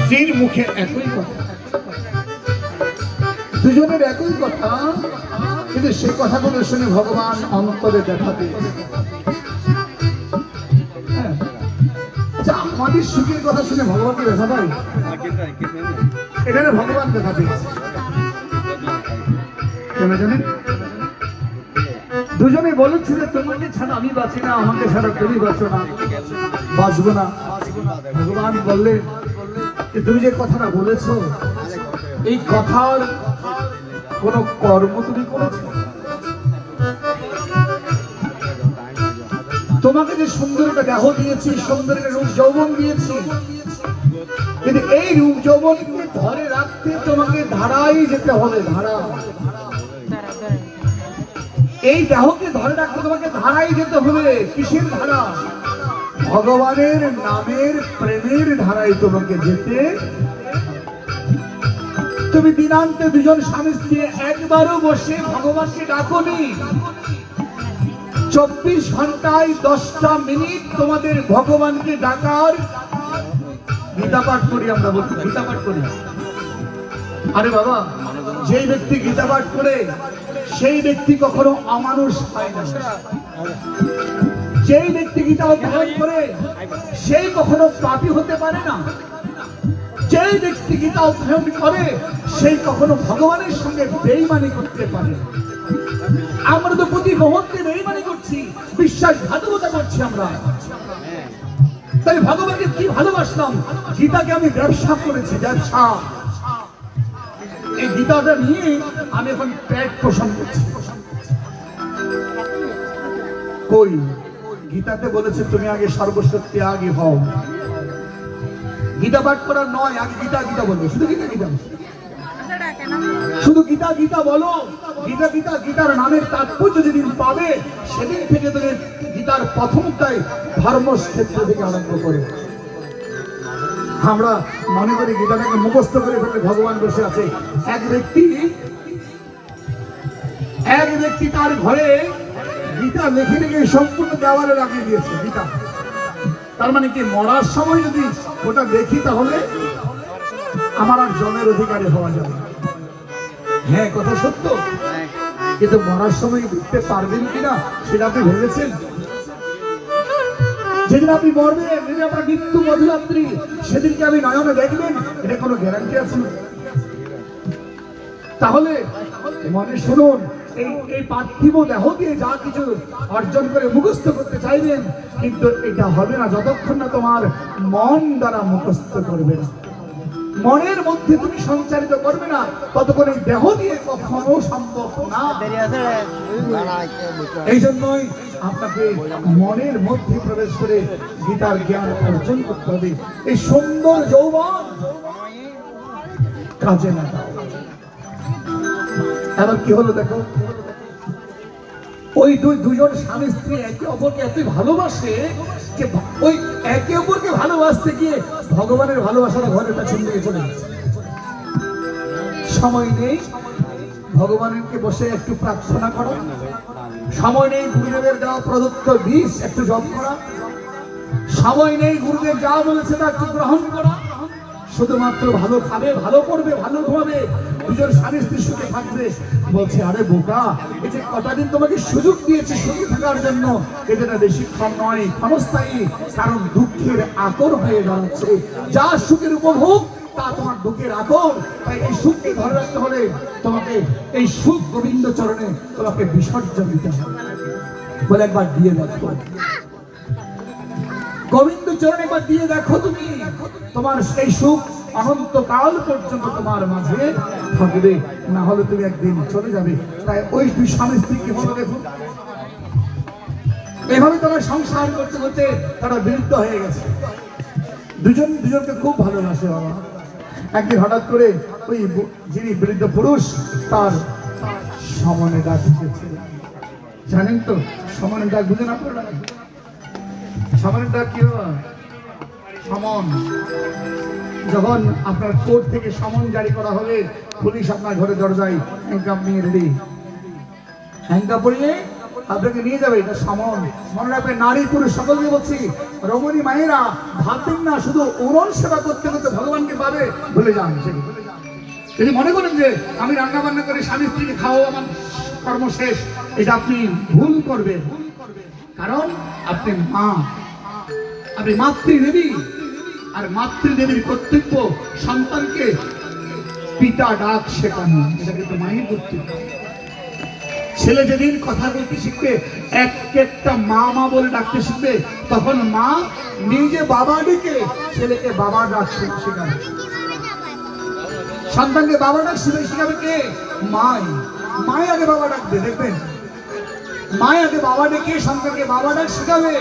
স্ত্রীর মুখে একই কথা, দুজনের একই কথা, কিন্তু সে কথাগুলো শুনে ভগবান অন্তরে দেখা পেয়েছে। আচ্ছা, আমাদের সুখের কথা শুনে ভগবানকে দেখা পাই? এখানে ভগবান দেখা পেয়েছে কেন জানেন? দুজনে বলেছে যে তোমাকে ছাড়া আমি বাঁচি না, আমাকে ছাড়া তুমি বাঁচো না, বাঁচবো না। ভগবান বললেন যে তুমি যে কথাটা বলেছো, এই কথার কোন কর্ম তুমি করেছো? তোমাকে যে সুন্দর একটা দেহ দিয়েছি, সুন্দর একটা রূপ যৌবন দিয়েছি, কিন্তু এই রূপ যৌবনকে ধরে রাখতে তোমাকে ধারাই যেতে হবে। ধারা, এই দেহকে ধরে রাখতে তোমাকে ধারাই যেতে হবে। কিসের ধারা? ভগবানের নামের প্রেমের ধারায় তোমাকে যেতে। তুমি দিনান্তে দুজন স্বামী স্ত্রী একবারও বসে ভগবানকে ডাকোনি। 24 ঘন্টায় 10টা মিনিট তোমাদের ভগবানকে ডাকার গীতা পাঠ করি। আমরা বলছি গীতা পাঠ করি। আরে বাবা, যেই ব্যক্তি গীতা পাঠ করে সেই ব্যক্তি কখনো অমানুষ হয় না। যেই ব্যক্তি গীতা অধ্যয়ন করে সেই কখনো পাপী হতে পারে না। যেই ব্যক্তি গীতা অধ্যয়ন করে সেই কখনো ভগবানের সঙ্গে বেঈমানি করতে পারে না। আমরা তো প্রতি মুহূর্তে বেঈমানি করছি, বিশ্বাসঘাতকতা করছি আমরা। তাই ভগবানকে কি ভালোবাসলাম? গীতাকে আমি ব্যবসা করেছি, ব্যবসা। এই গীতাটা নিয়ে আমি এখন পেট পোষণ করছি। কই গীতাতে বলেছে তুমি আগে সর্বস্ব ত্যাগী হও। গীতা পাঠ করার নয়, আগে গীতা গীতা বলো। শুধু গীতা গীতা, শুধু গীতা গীতা বলো। গীতা গীতা, গীতার নামের তাৎপর্য যেদিন পাবে সেদিন থেকে তুমি গীতার প্রথমটাই ধর্মক্ষেত্র থেকে আরম্ভ করে। আমরা মনে করি গীতাটাকে মুখস্থ করে ফেলে ভগবান বসে আছে। এক ব্যক্তি তার ঘরে গীতা লিখে লিখে সম্পূর্ণ দেওয়ালে লাগিয়ে দিয়েছে গীতা। তার মানে কি, মরার সময় যদি ওটা দেখি তাহলে আমার আর জন্মের অধিকারী হওয়া যাবে। হ্যাঁ, কথা সত্য, কিন্তু মরার সময় দেখতে পারবেন কিনা সেটা আপনি ভেবেছেন? যেদিন আপনি মরবেন, যেদিন আপনার মৃত্যু মধ্যরাত্রি, সেদিনকে আপনি নয়নে দেখবেন, এটা কোনো গ্যারান্টি আছে? তাহলে মনে শুনুন, এই পার্থিব দেহ দিয়ে যা কিছু অর্জন করে মুখস্থ করতে চাইবেন, কিন্তু এটা হবে না যতক্ষণ না তোমার মন দ্বারা মুখস্থ করবে না, মনের মধ্যে তুমি সঞ্চারিত করবে না, ততক্ষণ এই দেহ দিয়ে কখনো সম্ভব না। এই জন্যই আপনাকে মনের মধ্যে প্রবেশ করে গীতার জ্ঞান অর্জন করতে হবে। এই সুন্দর যৌবন কাজে না দাও। এবার কি হলো দেখো, ওই দুজন স্বামী স্ত্রী একে অপরকে এত ভালোবাসে যে ওই একে অপরকে ভালোবাসতে গিয়ে ভগবানের ভালোবাসাটা ঘরের পেছন দিকে চলে গেছে। সময় নেই ভগবানকে বসে একটু প্রার্থনা করা, সময় নেই গুরুদেবের দেওয়া প্রদত্ত বীজ একটু জপ করা, সময় নেই গুরুদেব যা বলেছে তা একটু গ্রহণ করা। শুধুমাত্র ভালো খাবে, ভালো করবে, ভালো ঘুমাবে, দুজন স্বামী স্ত্রী সুখে থাকবে। বলছে আরে বোকা, এই যে কটা দিন তোমাকে সুযোগ দিয়েছে সুখে থাকার জন্য, এটা না বেশিক্ষণ নয়, ক্ষণস্থায়ী। কারণ দুঃখের আকর হয়ে দাঁড়াচ্ছে। যা সুখের উপভোগ তা তোমার দুঃখের আকর। তাই এই সুখকে ধরে রাখতে হলে তোমাকে এই সুখ গোবিন্দ চরণে তোমাকে বিসর্জন দিতে হবে। বলে একবার দিয়ে দেখো, গোবিন্দ চরণে একবার দিয়ে দেখো, তুমি তোমার সেই সুখ অনন্তকাল পর্যন্ত তোমার মাঝে থাকবে, না হলে তুমি একদিন চলে যাবে। তাই ওই দুই স্বামী স্ত্রী কি হলো দেখুন, এভাবে তারা সংসার করতে করতে তারা বিরুদ্ধ হয়ে গেছে। দুজন দুজনকে খুব ভালোবাসে বাবা। একদিন হঠাৎ করে ওই যিনি বৃদ্ধ পুরুষ তার সমনে ডাক এসেছে। জানেন তো সমনের ডাক বুঝে না পড়া? সমনের ডাক কি বাবা? সমন। যখন আপনার কোর্ট থেকে সমন জারি করা হবে, পুলিশ আপনার ঘরে দরজায় হ্যান্ডকাপ নিয়ে রেডি, হ্যান্ডকাপ পরিয়ে আপনাকে নিয়ে যাবে, এটা সমন। মনে রাখবে, নারী পুরুষ সকলকে বলছি, রমণী মায়েরা ভাববেন না শুধু ওরণ সেবা করতে করতে ভগবানকে ফলাবে, ভুলে যান সেগুলো। যদি মনে করেন যে আমি রান্না বান্না করে স্বামী স্ত্রীকে খাওয়া আমার কর্ম শেষ, এটা আপনি ভুল করবেন। কারণ আপনি মা, আপনি মাতৃদেবী, আর মাতৃদেবীর কর্তব্য সন্তানকে পিতা ডাক শেখানো, এটা কিন্তু মায়ের কর্তব্য। ছেলে যেদিন কথা বলতে শিখবে, এক একটা মা মা বলে ডাকতে শিখবে, তখন মা নিজে বাবা ডেকে ছেলেকে বাবা ডাক শেখাবে। সন্তানকে বাবা ডাক শিখাবে কে? মাই। মাই আগে বাবা ডাকবে, দেখবেন মাই আগে বাবা ডেকে সন্তানকে বাবা ডাক শিখাবে,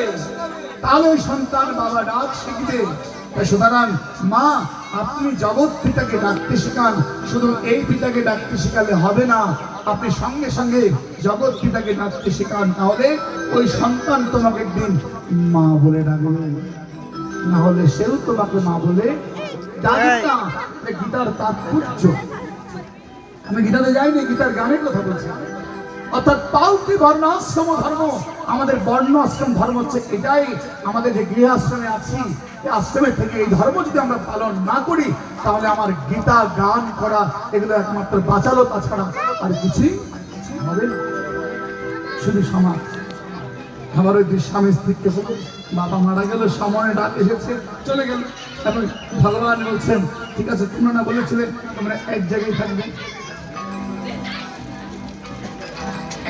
তাহলে ওই সন্তান বাবা ডাক শিখবে। সুতরাং মা, আপনি জগৎ পিতাকে ডাকতে শেখান। শুধু এই পিতাকে ডাকতে শেখালে হবে না, আপনি সঙ্গে সঙ্গে জগৎ পিতাকে ডাকতে শেখান, তাহলে ওই সন্তান তোমাকে একদিন মা বলে ডাকবে, না হলে সেও তোমাকে মা বলে ডাকবে না। গীতার তাৎপর্য, আমি গীতাতে যাইনি, গীতার গানের কথা বলছি। অর্থাৎ পাল্টি বর্ণাশ্রম ধর্ম, আমাদের বর্ণ আশ্রম ধর্ম হচ্ছে এটাই। আমাদের যে গৃহাশ্রমে আছি, এই আশ্রমে থেকে এই ধর্ম যদি আমরা পালন না করি, তাহলে আমার গীতা গান করা এগুলো একমাত্র বাঁচালো, তাছাড়া আর কিছুই হবে না। শুধু সমাজ। আমার ওই দুই স্বামী স্ত্রীকে বলো, বাবা মারা গেল, সময় ডাক এসেছে, চলে গেল। এখন ভগবান বলছেন, ঠিক আছে, তোমরা না বলেছিলেন তোমরা এক জায়গায় থাকবে,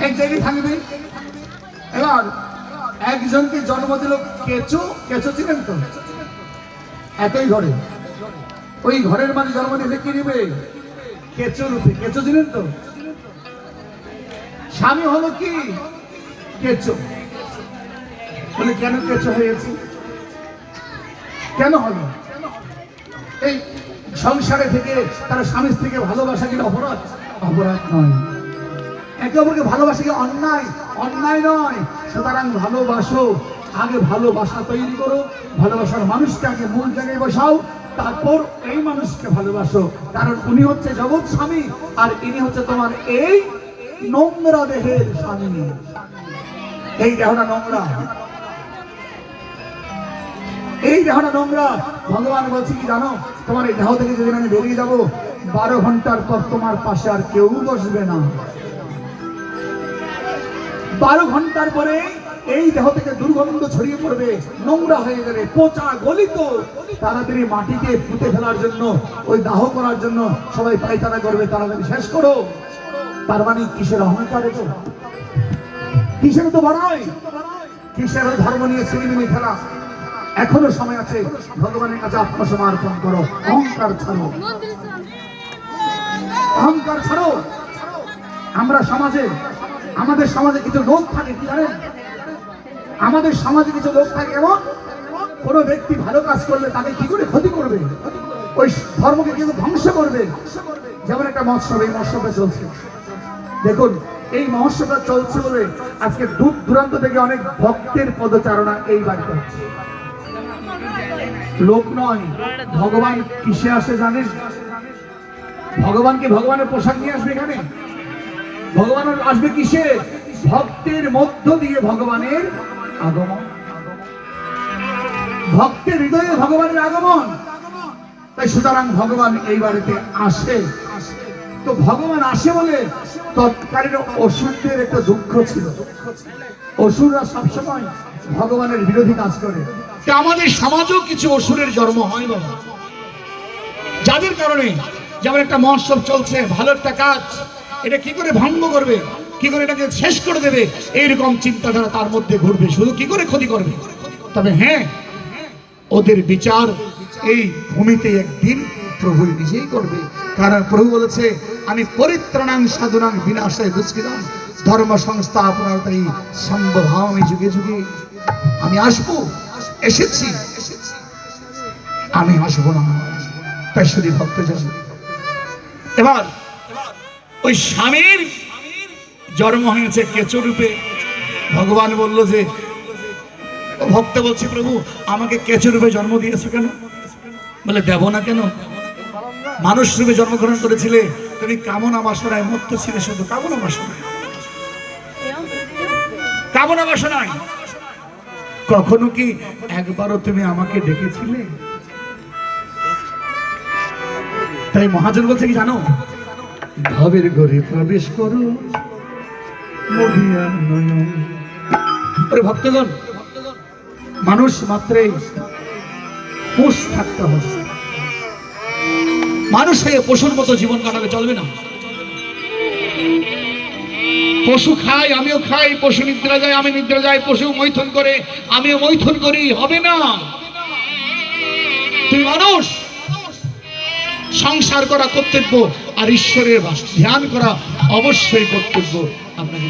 এক জায়গায় থাকবে। এবার একজনকে জন্ম দিল কেঁচো, কেঁচো ছিলেন তো একই ঘরে, ওই ঘরের মাঝে জন্ম দিতে কি নিবে? কেঁচো রূপে, কেঁচো ছিলেন তো। স্বামী হলো কি? কেঁচো। বলে কেন কেঁচো হয়েছে? কেন হলো? এই সংসারে থেকে তারা স্বামী স্ত্রীকে ভালোবাসা কি অপরাধ? অপরাধ নয়। একে অপরকে ভালোবাসা কি অন্যায়? অন্যায় নয়। সুতরাং ভালোবাসো, আগে ভালোবাসা তৈরি করো, ভালোবাসার মানুষকে আগে মূল জায়গায় বসাও, তারপর এই মানুষকে ভালোবাসো। কারণ উনি হচ্ছে জগৎ স্বামী, আর ইনি হচ্ছে তোমার এই নোংরা দেহের স্বামী। এই দেহটা নোংরা, এই দেহটা নোংরা। ভগবান বলছে কি জানো, তোমার এই দেহ থেকে যেদিন আমি বেরিয়ে যাবো, 12 ঘন্টার পর তোমার পাশে আর কেউ বসবে না। 12 ঘন্টার পরে এই দেহ থেকে দুর্গন্ধ ছড়িয়ে পড়বে, নোংরা হয়ে যাবে, পচা গলিত। তাড়াতাড়ি মাটিকে পুঁতে ফেলার জন্য, ওই দাহ করার জন্য সবাই পায়খানা করবে, তাড়াতাড়ি শেষ করো। তার মানে কিসের অহংকার? তো কিসের তো বড়াই, কিসের ধর্ম নিয়ে ছিনিমিনি খেলা? এখনো সময় আছে, ভগবানের কাছে আত্মসমর্পণ করো, অহংকার ছাড়ো, অহংকার ছাড়ো। আমরা সমাজে, আমাদের সমাজে কিছু লোক থাকে, কি জানেন? আমাদের সমাজে কিছু লোক থাকে এমন, কোনো ব্যক্তি ভালো কাজ করলে তাকে কি করে ক্ষতি করবে, ওই ধর্মকে কিন্তু ধ্বংস করবে। যেমন একটা মহোৎসব, এই মহোৎসবটা চলছে, দেখুন এই মহোৎসবটা চলছে বলে আজকে দূর দূরান্ত থেকে অনেক ভক্তের পদচারণা এই বাড়িতে হচ্ছে। লোক নয়, ভগবান কিসে আসে জানেন? ভগবানকে, ভগবানের পোশাক নিয়ে আসবে এখানে। ভগবান আসবে কিসে? ভক্তের মধ্য দিয়ে ভগবানের আগমন, ভক্তের হৃদয়ে ভগবানের আগমন। তাই সুতরাং ভগবান এই বাড়িতে আসে। তো ভগবান আসে বলে তৎকালীন অসুরদের একটা দুঃখ ছিল। অসুররা সবসময় ভগবানের বিরোধী কাজ করে। আমাদের সমাজেও কিছু অসুরের জন্ম হয় বাবা, যাদের কারণে, যেমন একটা মহোৎসব চলছে, ভালো একটা কাজ, এটা কি করে ভঙ্গ করবে, কি করে এটাকে শেষ করে দেবে, এইরকম চিন্তাধারা তার মধ্যে ঘুরবে, শুধু কি করে ক্ষতি করবে। তবে হ্যাঁ, ওদের বিচার এই ভূমিতে একদিন প্রভু নিজেই করবে। কারণ প্রভু বলেছে, আমি পরিত্রাণাং সাধুনাং বিনাশায় দুষ্কৃতাং ধর্ম সংস্থাপনার্থায় সম্ভবামি যুগে যুগে। আমি আসবো, এসেছি, আমি আসবো না। তাই শুধু ভক্তজন, এবার ওই স্বামীর জন্ম হয়েছে কেঁচো রূপে। ভগবান বলল যে, ভক্ত বলছে, প্রভু আমাকে কেঁচো রূপে জন্ম দিয়েছো কেন? বলে দেব না কেন? মানুষ রূপে জন্মগ্রহণ করেছিলে, তুমি কামনা বাসনায় মত্ত ছিলে, শুধু কামনা বাসনায়, কামনা বাসনায়। কখনো কি একবারও তুমি আমাকে ডেকেছিলে? তাই মহাজন বলছে কি জানো, ভবের ঘরে প্রবেশ করো মহিয়া নয়ন। ওরে ভক্তগণ, মানুষ মাত্রই হুঁশ থাকতে হবে। মানুষ হয়ে পশুর মতো জীবন কাটালে চলবে না। পশু খায়, আমিও খাই, পশু নিদ্রা যায়, আমি নিদ্রা যাই, পশু মৈথুন করে, আমিও মৈথুন করি, হবে না। তুমি মানুষ, সংসার করা কর্তব্য, আর ঈশ্বরের ধ্যান করা অবশ্যই কর্তব্য আপনাকে।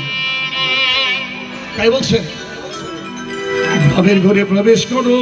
তাই বলছেন ভবের ঘরে প্রবেশ করো